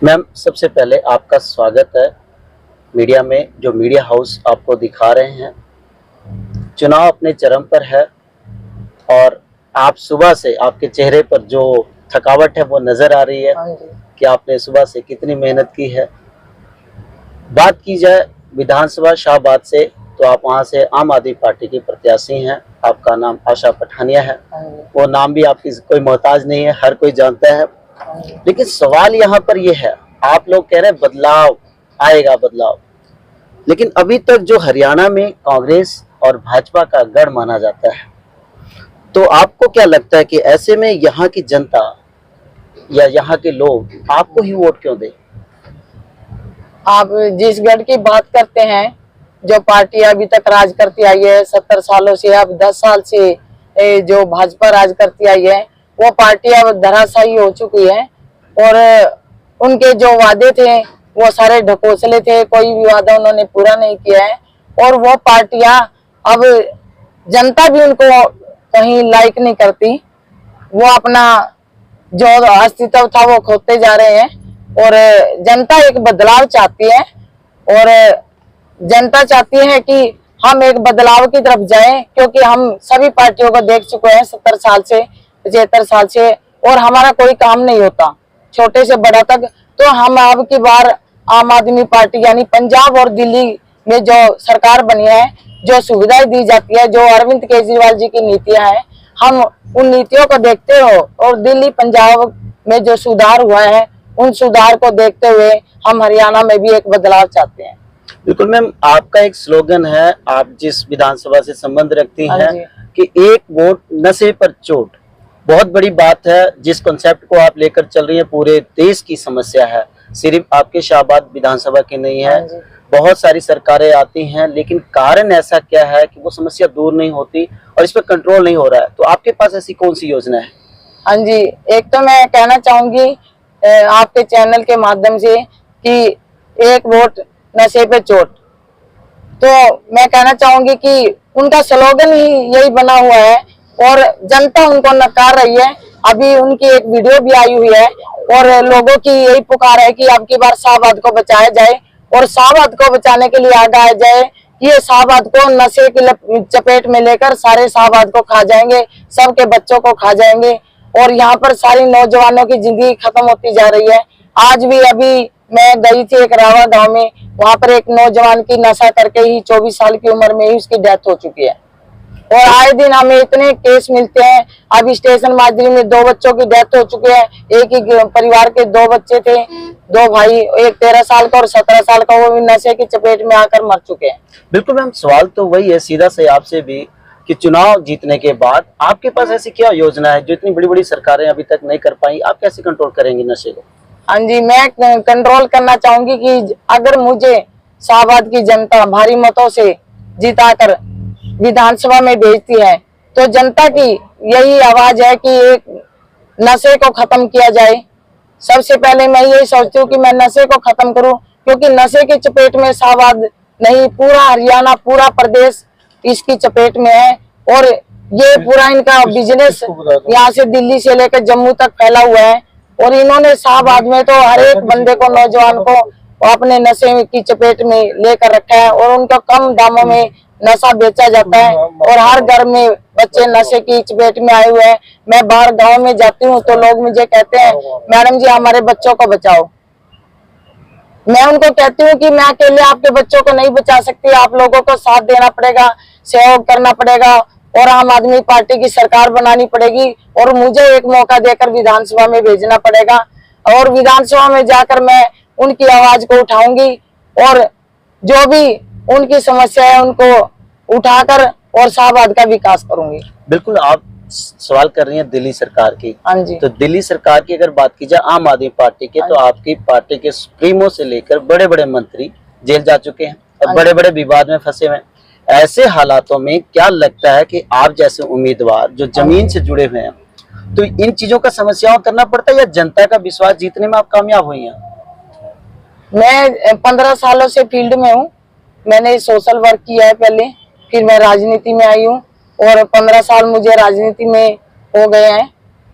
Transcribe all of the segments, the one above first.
Ma'am, सबसे पहले आपका स्वागत है मीडिया में, जो मीडिया हाउस आपको दिखा रहे हैं। चुनाव अपने चरम पर है और आप सुबह से, आपके चेहरे पर जो थकावट है वो नजर आ रही है कि आपने सुबह से कितनी मेहनत की है। बात की जाए विधानसभा शाहबाद से, तो आप वहां से आम आदमी पार्टी की प्रत्याशी हैं। आपका नाम आशा पठानिया है। वो नाम भी आपकी कोई मोहताज नहीं है, हर कोई जानता है। लेकिन सवाल यहाँ पर ये है, आप लोग कह रहे हैं बदलाव आएगा, बदलाव, लेकिन अभी तक जो हरियाणा में कांग्रेस और भाजपा का गढ़ माना जाता है, तो आपको क्या लगता है कि ऐसे में यहाँ की जनता या यहाँ के लोग आपको ही वोट क्यों दे? आप जिस गढ़ की बात करते हैं, जो पार्टी अभी तक राज करती आई है 70 सालों से, अब 10 साल से जो भाजपा राज करती आई है, वो पार्टी अब धराशायी हो चुकी है। और उनके जो वादे थे वो सारे ढकोसले थे, कोई भी वादा उन्होंने पूरा नहीं किया है। और वो पार्टियां अब जनता भी उनको कहीं लाइक नहीं करती, वो अपना जो अस्तित्व था वो खोते जा रहे हैं। और जनता एक बदलाव चाहती है, और जनता चाहती है कि हम एक बदलाव की तरफ जाएं, क्योंकि हम सभी पार्टियों को देख चुके हैं 70 साल से, 75 साल से, और हमारा कोई काम नहीं होता, छोटे से बड़ा तक। तो हम अब की बार आम आदमी पार्टी यानी पंजाब और दिल्ली में जो सरकार बनी है, जो सुविधाएं दी जाती है, जो अरविंद केजरीवाल जी की नीतियां हैं, हम उन नीतियों को देखते हो और दिल्ली पंजाब में जो सुधार हुआ है, उन सुधार को देखते हुए हम हरियाणा में भी एक बदलाव चाहते हैं। बिल्कुल मैम, आपका एक स्लोगन है, आप जिस विधानसभा से संबंध रखती हैं कि एक वोट नशे पर चोट। बहुत बड़ी बात है, जिस कॉन्सेप्ट को आप लेकर चल रही है, पूरे देश की समस्या है, सिर्फ आपके शाहबाद विधानसभा की नहीं है। बहुत सारी सरकारें आती हैं, लेकिन कारण ऐसा क्या है कि वो समस्या दूर नहीं होती और इस पर कंट्रोल नहीं हो रहा है। तो आपके पास ऐसी कौन सी योजना है? हाँ जी, एक तो मैं कहना चाहूंगी आपके चैनल के माध्यम से कि एक वोट नशे पे चोट। तो मैं कहना चाहूंगी कि उनका स्लोगन ही यही बना हुआ है और जनता उनको नकार रही है। अभी उनकी एक वीडियो भी आई हुई है और लोगों की यही पुकार है कि अब की बार शाहबाद को बचाया जाए, और शाहबाद को बचाने के लिए आगे आ जाए कि ये शाहबाद को नशे की चपेट में लेकर सारे शाहबाद को खा जाएंगे, सबके बच्चों को खा जाएंगे, और यहाँ पर सारी नौजवानों की जिंदगी खत्म होती जा रही है। आज भी अभी मैं गई थी एक रावा गांव में, वहां पर एक नौजवान की नशा करके ही 24 साल की उम्र में ही उसकी डेथ हो चुकी है। और आए दिन हमें इतने केस मिलते हैं। अभी स्टेशन माजरी में 2 बच्चों की डेथ हो चुकी है। एक ही परिवार के 2 बच्चे थे, 2 भाई, एक 13 साल का और 17 साल का, वो भी नशे की चपेट में आकर मर चुके हैं। बिल्कुल मैम, सवाल तो वही है सीधा से आपसे भी कि चुनाव जीतने के बाद आपके पास ऐसी क्या योजना है जो इतनी बड़ी बड़ी सरकारें अभी तक नहीं कर पाई? आप कैसे कंट्रोल करेंगे नशे को? हाँ जी, मैं कंट्रोल करना चाहूंगी कि अगर मुझे शाहबाद की जनता भारी मतों से जिताकर विधानसभा में भेजती है, तो जनता की यही आवाज है कि एक नशे को खत्म किया जाए। सबसे पहले मैं यही सोचती हूँ कि मैं नशे को खत्म करूं, क्योंकि नशे की चपेट में शाहबाद नहीं, पूरा हरियाणा, पूरा प्रदेश इसकी चपेट में है। और ये पूरा इनका बिजनेस यहाँ से दिल्ली से लेकर जम्मू तक फैला हुआ है, और इन्होंने शाहबाद में तो हर एक बंदे को, नौजवान को अपने नशे की चपेट में लेकर रखा है, और उनको कम दामों में नशा बेचा जाता है, और हर घर में बच्चे नशे की चपेट में आए हुए हैं। मैं बाहर गांव में जाती हूँ तो लोग मुझे कहते हैं, मैडम जी हमारे बच्चों को बचाओ। मैं उनको कहती हूँ कि मैं अकेले आपके बच्चों को नहीं बचा सकती, आप लोगों को साथ देना पड़ेगा, सहयोग करना पड़ेगा, और आम आदमी पार्टी की सरकार बनानी पड़ेगी, और मुझे एक मौका देकर विधानसभा में भेजना पड़ेगा, और विधानसभा में जाकर मैं उनकी आवाज को उठाऊंगी, और जो भी उनकी समस्या है उनको उठाकर और शाहबाद का विकास करूंगी। बिल्कुल, आप सवाल कर रही हैं दिल्ली सरकार की। हाँ जी। तो दिल्ली सरकार की अगर बात की जाए आम आदमी पार्टी के, तो आपकी पार्टी के सुप्रीमो से लेकर बड़े बड़े मंत्री जेल जा चुके हैं और बड़े बड़े विवाद में फंसे हुए हैं। ऐसे हालातों में क्या लगता है कि आप जैसे उम्मीदवार जो जमीन से जुड़े हुए हैं, तो इन चीजों का समस्याओं करना पड़ता है या जनता का विश्वास जीतने में आप कामयाब हुई हैं? मैं 15 सालों से फील्ड में हूँ। मैंने सोशल वर्क किया है पहले, फिर मैं राजनीति में आई हूँ, और 15 साल मुझे राजनीति में हो गए हैं।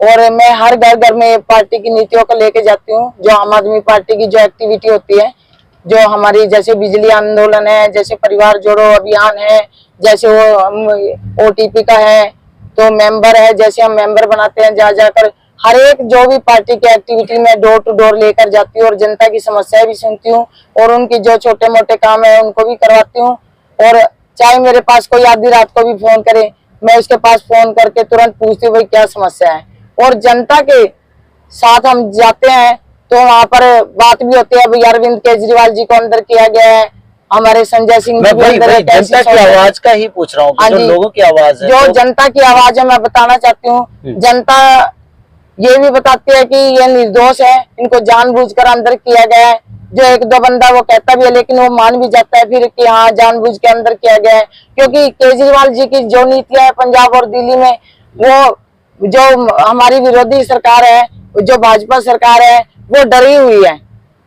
और मैं हर घर घर में पार्टी की नीतियों को लेके जाती हूँ। जो आम आदमी पार्टी की जो एक्टिविटी होती है, जो हमारी जैसे बिजली आंदोलन है, जैसे परिवार जोड़ो अभियान है, जैसे वो ओटीपी का है, तो मेंबर है, जैसे हम मेंबर बनाते हैं, जा जाकर हर एक जो भी पार्टी की एक्टिविटी में डोर टू डोर लेकर जाती हूँ और जनता की समस्याएं भी सुनती हूँ और उनकी जो छोटे मोटे काम है उनको भी करवाती हूँ। और चाहे मेरे पास कोई आधी रात को भी फोन करे, मैं उसके पास फोन करके तुरंत पूछती हूँ भाई क्या समस्या है। और जनता के साथ हम जाते हैं तो वहाँ पर बात भी होती है, भाई अरविंद केजरीवाल जी को अंदर किया गया है, हमारे संजय सिंह मैं जी भी वही अंदर है, जनता की आवाज का ही पूछ रहा हूँ, हाँ जो जी, लोगों की आवाज है, जो तो जनता की आवाज है मैं बताना चाहती हूँ। जनता ये भी बताती है कि ये निर्दोष है, इनको जानबूझकर अंदर किया गया है। जो एक दो बंदा वो कहता भी है लेकिन वो मान भी जाता है फिर कि हाँ जानबूझ के अंदर किया गया है, क्योंकि केजरीवाल जी की जो नीतियां है पंजाब और दिल्ली में, वो जो हमारी विरोधी सरकार है, जो भाजपा सरकार है, वो डरी हुई है,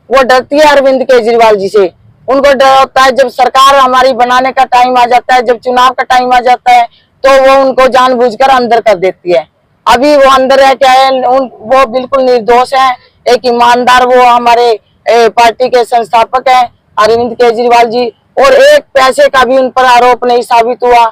वो डरती है अरविंद केजरीवाल जी से। उनको डर होता है जब सरकार हमारी बनाने का टाइम आ जाता है, जब चुनाव का टाइम आ जाता है तो वो उनको जानबूझकर अंदर कर देती है। अभी वो अंदर है क्या है, वो बिल्कुल निर्दोष है, एक ईमानदार वो हमारे पार्टी के संस्थापक है अरविंद केजरीवाल जी, और एक पैसे का भी उन पर आरोप नहीं साबित हुआ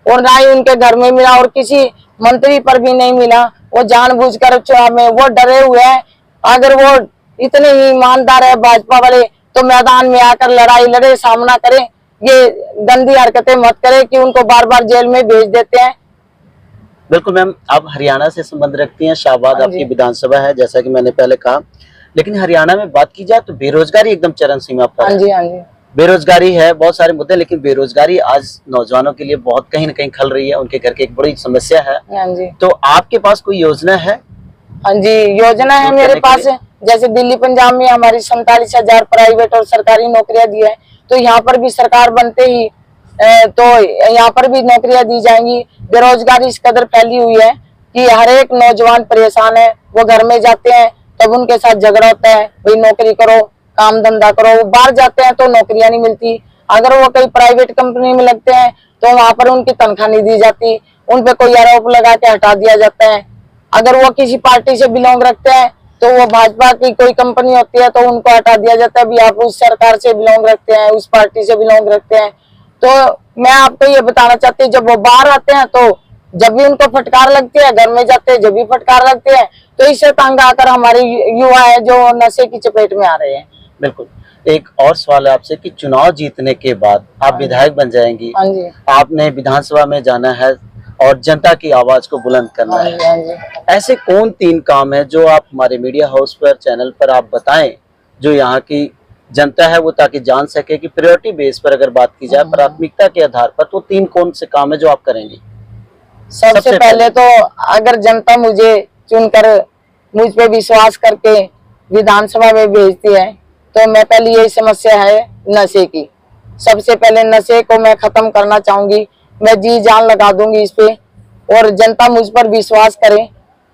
और ना ही उनके घर में मिला और किसी मंत्री पर भी नहीं मिला। वो जानबूझकर चुनाव में वो डरे हुए हैं। अगर वो इतने ही ईमानदार है भाजपा वाले तो मैदान में आकर लड़ाई लड़े, सामना करें, ये गंदी हरकतें मत करें कि उनको बार बार जेल में भेज देते हैं। बिल्कुल मैम, आप हरियाणा से संबंध रखती हैं, शाहबाद हाँ आपकी जी, विधानसभा है जैसा कि मैंने पहले कहा, लेकिन हरियाणा में बात की जाए तो बेरोजगारी एकदम चरम सीमा पर हाँ है। जी, हाँ जी, बेरोजगारी है, बहुत सारे मुद्दे, लेकिन बेरोजगारी आज नौजवानों के लिए बहुत कहीं न कहीं खल रही है, उनके घर की एक बड़ी समस्या है। हाँ जी, तो आपके पास कोई योजना है? हाँ जी, योजना है दूर मेरे करने के पास। लिए? जैसे दिल्ली पंजाब में हमारी 47,000 प्राइवेट और सरकारी नौकरियां दी है, तो यहाँ पर भी सरकार बनते ही तो यहाँ पर भी नौकरियां दी जाएंगी। बेरोजगारी इस कदर फैली हुई है कि हर एक नौजवान परेशान है। वो घर में जाते हैं तब उनके साथ झगड़ा होता है, भाई नौकरी करो, काम धंधा करो। वो बाहर जाते हैं तो नौकरियां नहीं मिलती। अगर वो कहीं प्राइवेट कंपनी में लगते हैं तो वहां पर उनकी तनख्वाह नहीं दी जाती, उन पे कोई आरोप लगा के हटा दिया जाता है। अगर वो किसी पार्टी से बिलोंग रखते हैं तो वो भाजपा की कोई कंपनी होती है तो उनको हटा दिया जाता है, भी आप उस सरकार से बिलोंग रखते हैं, उस पार्टी से बिलोंग रखते हैं। तो मैं आपको ये बताना चाहती हूँ, जब वो बाहर आते हैं तो जब भी उनको फटकार लगती है, घर में जाते हैं जब भी फटकार लगती है, तो इससे तंग आकर हमारे युवा है जो नशे की चपेट में आ रहे हैं। बिल्कुल। एक और सवाल है आपसे कि चुनाव जीतने के बाद आप विधायक बन जाएंगी, हाँ जी, आपने विधानसभा में जाना है और जनता की आवाज को बुलंद करना हाँ है। जी, हाँ जी। ऐसे कौन 3 काम है जो आप हमारे मीडिया हाउस पर, चैनल पर आप बताएं, जो यहाँ की जनता है वो ताकि जान सके कि प्रायोरिटी बेस पर अगर बात की जाए, प्राथमिकता के आधार पर, तो 3 कौन से काम है जो आप करेंगी? सबसे पहले तो अगर जनता मुझे चुनकर मुझ पे विश्वास करके विधानसभा में भेजती है तो मैं पहले यही समस्या है नशे की, सबसे पहले नशे को मैं खत्म करना चाहूंगी। मैं जी जान लगा दूंगी इस पे और जनता मुझ पर विश्वास करे।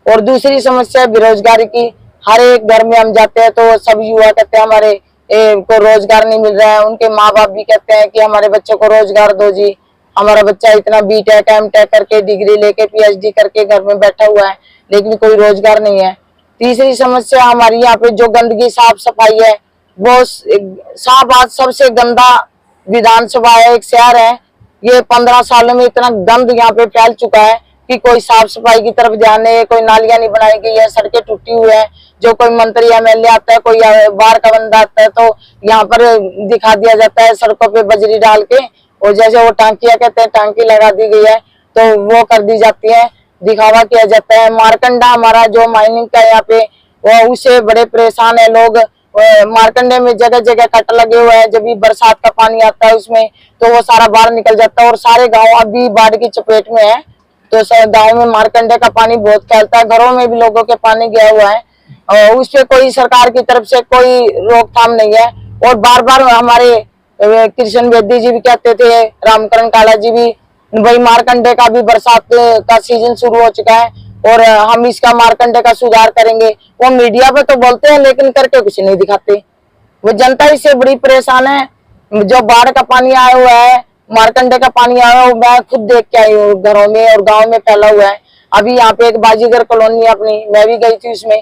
और दूसरी समस्या बेरोजगारी की। हर एक घर में हम जाते हैं तो सब युवा कहते हैं हमारे को रोजगार नहीं मिल रहा है। उनके माँ बाप भी कहते हैं कि हमारे बच्चों को रोजगार दो जी, हमारा बच्चा इतना बीटेक एमटेक करके डिग्री लेके पीएचडी करके घर में बैठा हुआ है लेकिन कोई रोजगार नहीं है। तीसरी समस्या हमारी यहाँ पे जो गंदगी साफ सफाई है, वो शाहबाद सबसे गंदा विधानसभा है, एक शहर है। ये 15 सालों में इतना गंद यहाँ पे फैल चुका है कि कोई साफ सफाई की तरफ ध्यान नहीं है, कोई नालियां नहीं बनाई गई है, सड़कें टूटी हुई है। जो कोई मंत्री एमएलए आता है, कोई बाहर का बंदा आता है तो यहाँ पर दिखा दिया जाता है सड़कों पे बजरी डाल के, और जैसे वो टांकियां कहते हैं टांकी लगा दी गई है तो वो कर दी जाती है, दिखावा किया जाता है। मारकंडा हमारा जो माइनिंग का यहाँ पे, वो उससे बड़े परेशान है लोग। मारकंडे में जगह जगह कट लगे हुए हैं, जब भी बरसात का पानी आता है उसमें तो वो सारा बाहर निकल जाता है और सारे गांव अभी बाढ़ की चपेट में है। तो गांव में मारकंडे का पानी बहुत फैलता है, घरों में भी लोगों के पानी गया हुआ है और उस पे कोई सरकार की तरफ से कोई रोकथाम नहीं है। और बार बार हमारे कृष्ण बेदी जी भी कहते थे, रामकरण काला जी भी, वही मारकंडे का भी बरसात का सीजन शुरू हो चुका है और हम इसका मारकंडे का सुधार करेंगे। वो मीडिया पे तो बोलते हैं लेकिन करके कुछ नहीं दिखाते। वो जनता इससे बड़ी परेशान है। जो बाढ़ का पानी आया हुआ है, मारकंडे का पानी आया हुआ, मैं खुद देख के आई हूँ, घरों में और गांव में फैला हुआ है। अभी यहाँ पे एक बाजीगर कॉलोनी है अपनी, मैं भी गई थी उसमें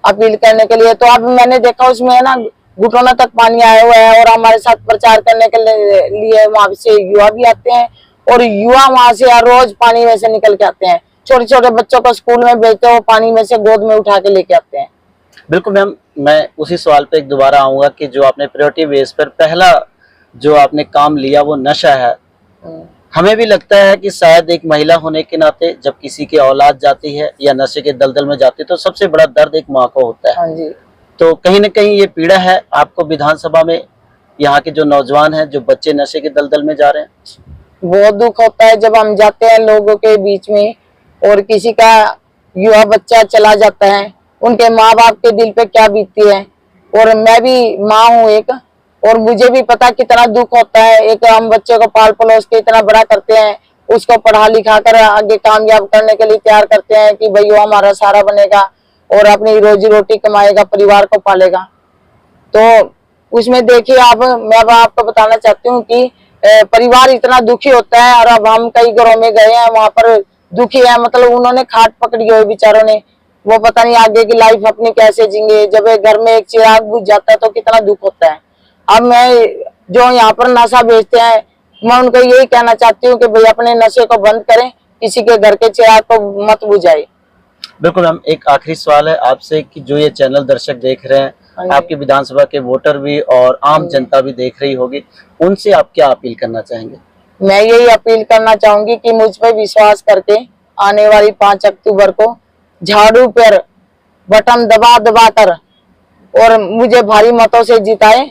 अपील करने के लिए। तो अब मैंने देखा उसमें है ना घुटनों तक पानी आया हुआ है, और हमारे साथ प्रचार करने के लिए वहां से युवा भी आते हैं, और युवा वहां से हर रोज पानी में से निकल के आते हैं। छोटे छोटे बच्चों को स्कूल में भेजते हैं, वो पानी में से गोद में उठा के लेके आते हैं। बिल्कुल मैम, मैं उसी सवाल पे एक दोबारा आऊंगा कि जो आपने प्रायोरिटी बेस पर पहला जो आपने काम लिया वो नशा है। हमें भी लगता है कि शायद एक महिला होने के नाते जब किसी की औलाद जाती है या नशे के दलदल में जाती है तो सबसे बड़ा दर्द एक माँ को होता है। हाँ जी। तो कहीं न कहीं ये पीड़ा है आपको विधानसभा में, यहाँ के जो नौजवान हैं, जो बच्चे नशे के दलदल में जा रहे हैं। बहुत दुख होता है जब हम जाते हैं लोगों के बीच में और किसी का युवा बच्चा चला जाता है, उनके माँ बाप के दिल पे क्या बीतती है। और मैं भी माँ हूँ एक, और मुझे भी पता कितना दुख होता है। एक हम बच्चे को पाल पलोस के इतना बड़ा करते हैं, उसको पढ़ा लिखा कर आगे कामयाब करने के लिए तैयार करते हैं कि भाई वो हमारा सहारा बनेगा और अपनी रोजी रोटी कमाएगा, परिवार को पालेगा। तो उसमें देखिए आप, मैं अब आपको बताना चाहती हूँ कि परिवार इतना दुखी होता है। और अब हम कई घरों में गए हैं, वहां पर दुखी है, मतलब उन्होंने खाट पकड़ी हुई बेचारों ने, वो पता नहीं आगे की लाइफ अपनी कैसे जींगे। जब एक घर में एक चिराग बुझ जाता है तो कितना दुख होता है। अब मैं जो यहाँ पर नशा बेचते हैं, मैं उनको यही कहना चाहती हूँ कि भाई अपने नशे को बंद करें, किसी के घर के चिराग को मत बुझाए। बिल्कुल मैम, एक आखिरी सवाल है आपसे कि जो ये चैनल दर्शक देख रहे हैं, आपके विधानसभा के वोटर भी और आम जनता भी देख रही होगी, उनसे आप क्या अपील करना चाहेंगे? मैं यही अपील करना चाहूंगी कि मुझ पर विश्वास करके आने वाली 5 अक्टूबर को झाड़ू पर बटन दबा दबा कर और मुझे भारी मतों से जिताएं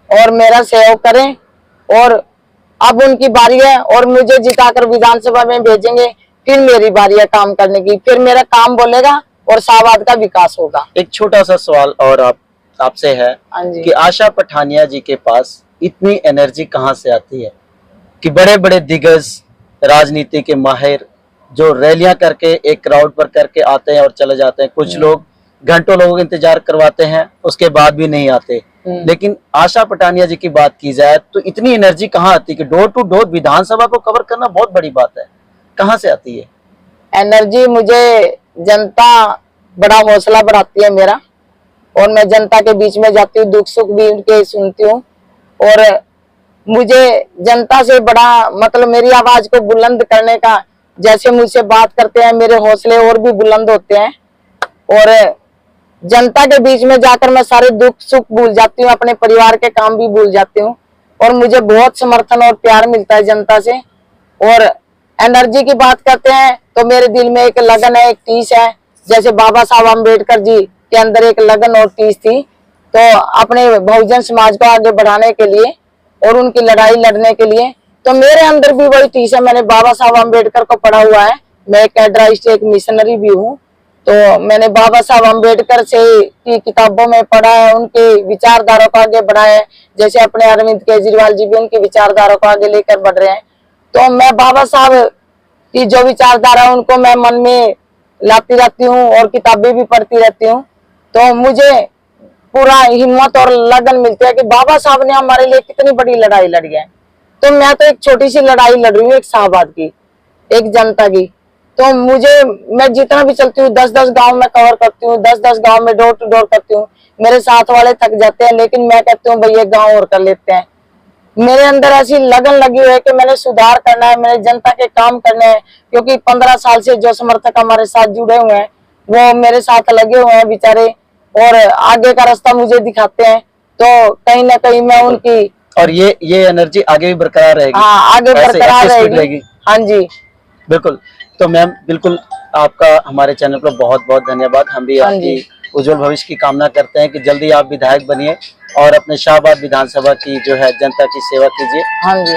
और मेरा सहयोग करें। और अब उनकी बारी है और मुझे जिताकर विधानसभा में भेजेंगे, फिर मेरी बारी है काम करने की, फिर मेरा काम बोलेगा और शाहबाद का विकास होगा। एक छोटा सा सवाल और आपसे है कि आशा पठानिया जी के पास इतनी एनर्जी कहाँ से आती है कि बड़े बड़े दिग्गज राजनीति के माहिर जो रैलियां करके एक क्राउड पर करके आते हैं और चले जाते हैं, कुछ लोग घंटों लोगों का इंतजार करवाते हैं उसके बाद भी नहीं आते, लेकिन आशा पठानिया जी की बात की जाए तो इतनी एनर्जी कहाँ आती है कि डोर टू डोर विधानसभा को कवर करना बहुत बड़ी बात है, कहाँ से आती है एनर्जी? मुझे जनता बड़ा हौसला बढ़ाती है मेरा, और मैं जनता के बीच में जाती हूँ, दुख सुख भी उनके सुनती हूँ, और मुझे जनता से बड़ा मतलब मेरी आवाज को बुलंद करने का, जैसे मुझसे बात करते हैं मेरे हौसले और भी बुलंद होते हैं। और जनता के बीच में जाकर मैं सारे दुख सुख भूल जाती हूँ, अपने परिवार के काम भी भूल जाती हूँ, और मुझे बहुत समर्थन और प्यार मिलता है जनता से। और एनर्जी की बात करते हैं तो मेरे दिल में एक लगन है, एक टीस है, जैसे बाबा साहब अम्बेडकर जी के अंदर एक लगन और टीस थी। तो अपने बहुजन समाज को आगे बढ़ाने के लिए और उनकी लड़ाई लड़ने के लिए, तो मेरे अंदर भी वही टीस है। मैंने बाबा साहब अम्बेडकर को पढ़ा हुआ है, मैं एक कैडराइस्ट एक मिशनरी भी हूँ, तो मैंने बाबा साहब अम्बेडकर से की किताबों में पढ़ा है, उनके विचारधारा को आगे बढ़ाया है। जैसे अपने अरविंद केजरीवाल जी भी उनकी विचारधारा को आगे लेकर बढ़ रहे हैं, तो मैं बाबा साहब की जो विचारधारा है उनको मैं मन में लाती रहती हूँ और किताबें भी पढ़ती रहती हूँ। तो मुझे पूरा हिम्मत और लगन मिलती है कि बाबा साहब ने हमारे लिए कितनी बड़ी लड़ाई लड़ी है। तो मैं तो एक छोटी सी लड़ाई लड़ रही हूँ, एक शाहबाद की, एक जनता की। तो मुझे, मैं जितना भी चलती हूँ 10-10 गांव में कवर करती हूँ, 10-10 गांव में डोर टू डोर करती हूँ। मेरे साथ वाले थक जाते हैं, लेकिन मैं कहती हूँ भैया गांव और कर लेते हैं। मेरे अंदर ऐसी लगन लगी हुई है कि मैंने सुधार करना है, मैंने जनता के काम करने हैं, क्योंकि 15 साल से जो समर्थक हमारे साथ जुड़े हुए हैं वो मेरे साथ लगे हुए हैं बेचारे, और आगे का रास्ता मुझे दिखाते हैं। तो कहीं ना कहीं मैं उनकी, और ये एनर्जी आगे भी बरकरार रहेगी। हाँ, आगे बरकरार रहेगी। हाँ जी, बिल्कुल। तो मैम बिल्कुल आपका हमारे चैनल पर बहुत बहुत धन्यवाद। हम भी आपकी उज्जवल भविष्य की कामना करते हैं कि जल्दी आप विधायक बनिए और अपने शाहबाद विधानसभा की जो है जनता की सेवा कीजिए। हाँ जी।